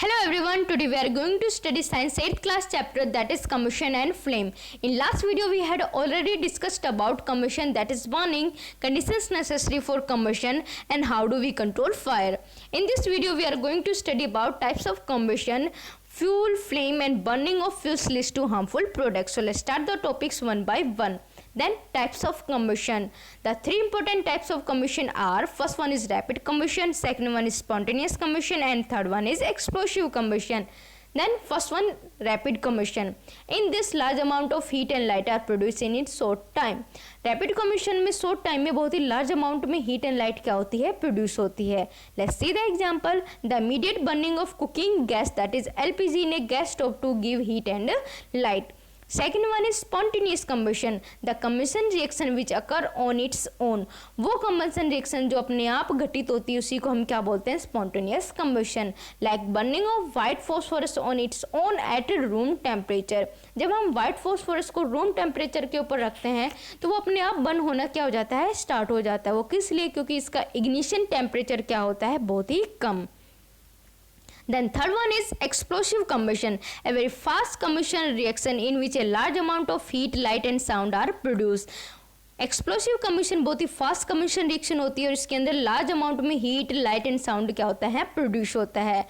Hello everyone, today we are going to study science 8th class chapter that is combustion and flame. In last video we had already discussed about combustion, that is burning, conditions necessary for combustion and how do we control fire. In this video we are going to study about types of combustion, fuel, flame and burning of fuels leads to harmful products. So let's start the topics one by one. Then types of combustion. The three important types of combustion are: first one is rapid combustion, second one is spontaneous combustion and third one is explosive combustion. Then first one, rapid combustion. In this large amount of heat and light are produced in its short time. Rapid combustion में short time में बहुत ही large amount में heat and light क्या होती है, produce होती है. Let's see the example. The immediate burning of cooking gas that is LPG in a gas stove to give heat and light. Second one is spontaneous combustion, the combustion reaction which occur on its own. वो combustion reaction जो अपने आप घटित होती है उसी को हम क्या बोलते हैं, spontaneous combustion. Like burning of white phosphorus on its own at room temperature. जब हम वाइट फॉस्फोरस को रूम टेम्परेचर के ऊपर रखते हैं तो वो अपने आप बर्न होना क्या हो जाता है, स्टार्ट हो जाता है. वो किस लिए, क्योंकि इसका इग्निशन टेम्परेचर क्या होता है, बहुत ही कम. Then third one is explosive combustion, a very fast combustion reaction in which a large amount of heat, light and sound are produced. Explosive combustion बहुत ही फास्ट कम्बशन रिएक्शन होती है और इसके अंदर लार्ज अमाउंट में हीट, लाइट एंड साउंड क्या होता है, प्रोड्यूस होता है.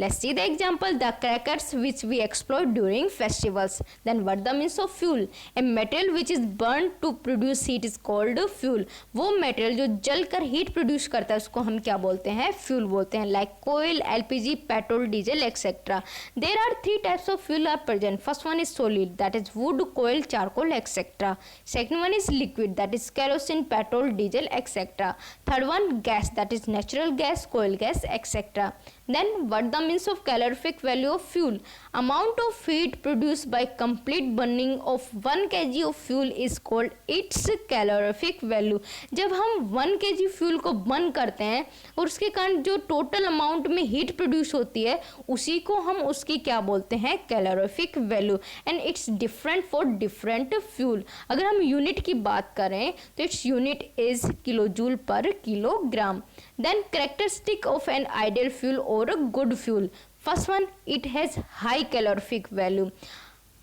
Let's see the example. The crackers which we exploit during festivals. Then what the means of fuel? A metal which is burned to produce heat is called fuel. वो metal जो जलकर heat produce करता है उसको हम क्या बोलते हैं, fuel बोलते हैं. Like coal, LPG, petrol, diesel, etc. There are three types of fuel are present. First one is solid, that is wood, coal, charcoal, etc. Second one is liquid, that is kerosene, petrol, diesel, etc. Third one gas, that is natural gas, coal gas, etc. Then what the means of calorific value of fuel? Amount of heat produced by complete burning of 1 kg of fuel is called its calorific value. जब हम 1 kg fuel को burn करते हैं और उसके कारण जो total amount में हीट प्रोड्यूस होती है उसी को हम उसकी क्या बोलते हैं, calorific value. And it's different for different fuel. अगर हम यूनिट की बात करें तो its unit is kilo joule per kilogram. Then characteristic of an ideal fuel और good fuel. First one, it has high calorific value.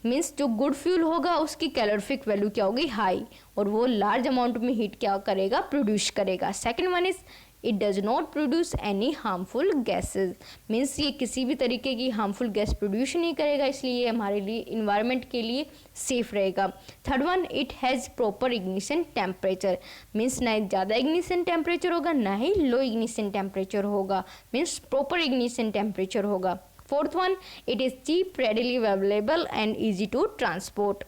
Means जो good fuel होगा उसकी कैलोरीफिक वैल्यू क्या होगी, हाई, और वो लार्ज अमाउंट में हीट क्या करेगा, प्रोड्यूस करेगा. Second one is it does not produce any harmful gases. Means ये किसी भी तरीके की हार्मफुल गैस प्रोड्यूस नहीं करेगा, इसलिए ये हमारे लिए इन्वायरमेंट के लिए सेफ रहेगा. Third one, it has proper ignition temperature. Means ना ज़्यादा इग्निशन टेम्परेचर होगा ना ही लो इग्निशन टेम्परेचर होगा, मीन्स प्रॉपर इग्निशन टेम्परेचर होगा. Fourth one, it is cheap, readily available and easy to transport.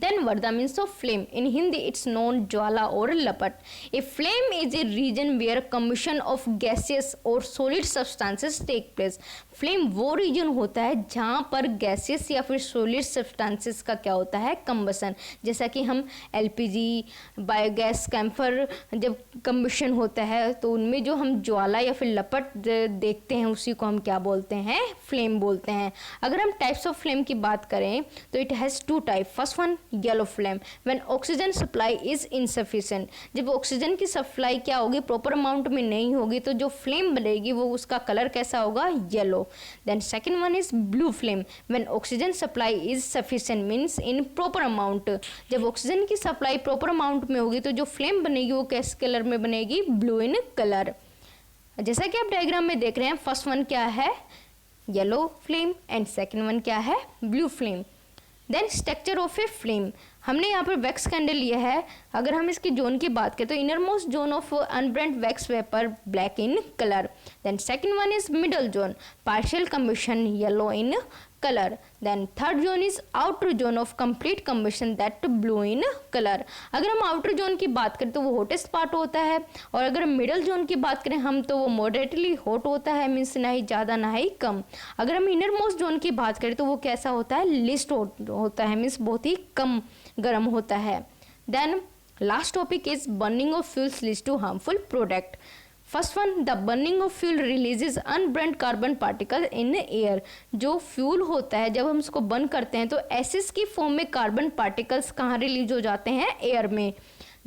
Then what the means of flame? In Hindi it's known ज्वाला और लपट. A flame is a region where combustion of gaseous or solid substances take place. Flame वो reason होता है जहाँ पर gases या फिर solid substances का क्या होता है, कंबसन. जैसा कि हम एलपीजी, बायोगैस, कैम्फर जब कंबशन होता है तो उनमें जो हम ज्वाला या फिर लपट देखते हैं उसी को हम क्या बोलते हैं, फ्लेम बोलते हैं. अगर हम टाइप्स ऑफ फ्लेम की बात करें तो it has two type. First one, yellow flame, when oxygen supply is insufficient. जब ऑक्सीजन की सप्लाई क्या होगी, प्रॉपर अमाउंट में नहीं होगी तो जो फ्लेम बनेगी वो उसका कलर कैसा होगा, yellow. Then second one is blue flame, when oxygen supply is sufficient, means in proper amount. जब ऑक्सीजन की सप्लाई प्रॉपर अमाउंट में होगी तो जो फ्लेम बनेगी वो किस कलर में बनेगी, ब्लू इन कलर. जैसा कि आप डायग्राम में देख रहे हैं, फर्स्ट वन क्या है, yellow flame and second one क्या है, blue flame. Then structure of a flame, हमने यहाँ पर वैक्स कैंडल लिया है. अगर हम इसकी जोन की बात करें तो inner most zone of unburnt wax vapour black in colour. Then second one is middle zone, partial combustion yellow in colour. Then third zone is outer zone of complete combustion that blue in colour. अगर हम outer zone की बात करें तो वो hottest part होता है और अगर मिडल जोन की बात करें हम तो वो मॉडरेटली हॉट होता है, मीन्स ना ही ज़्यादा ना ही कम. अगर हम इनर मोस्ट जोन की बात करें तो वो कैसा होता है, लिस्ट होता है, मीन्स बहुत ही कम गर्म होता है. Then last topic is burning of fuels leads to harmful product. First one, the burning of fuel releases unburnt carbon particle in air. जो फ्यूल होता है जब हम उसको बर्न करते हैं तो एसिड्स की फॉर्म में कार्बन पार्टिकल्स कहाँ रिलीज हो जाते हैं, एयर में.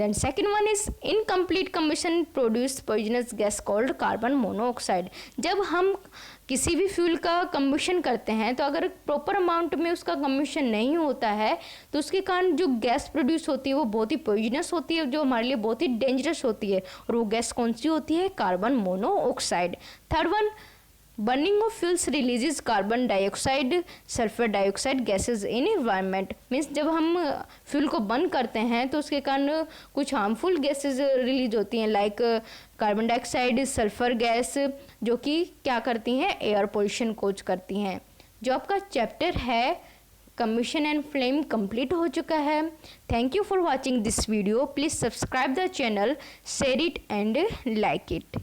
Then second one is incomplete combustion produce poisonous gas called carbon monoxide. जब हम किसी भी फ्यूल का कम्बशन करते हैं तो अगर प्रॉपर अमाउंट में उसका कम्बशन नहीं होता है तो उसके कारण जो गैस प्रोड्यूस होती है वो बहुत ही पॉइजनस होती है, जो हमारे लिए बहुत ही डेंजरस होती है, और वो गैस कौन सी होती है? Carbon monoxide. Third one, burning of fuels releases carbon dioxide, sulphur dioxide gases in environment. Means जब हम फ्यूल को बर्न करते हैं तो उसके कारण कुछ हार्मफुल गैसेज रिलीज होती हैं, like carbon dioxide, sulphur gas, जो कि क्या करती हैं? एयर पोल्यूशन कोज करती हैं. जो आपका चैप्टर है कम्बशन एंड फ्लेम कंप्लीट हो चुका है. Thank you for watching this video. Please subscribe the channel, share it and like it.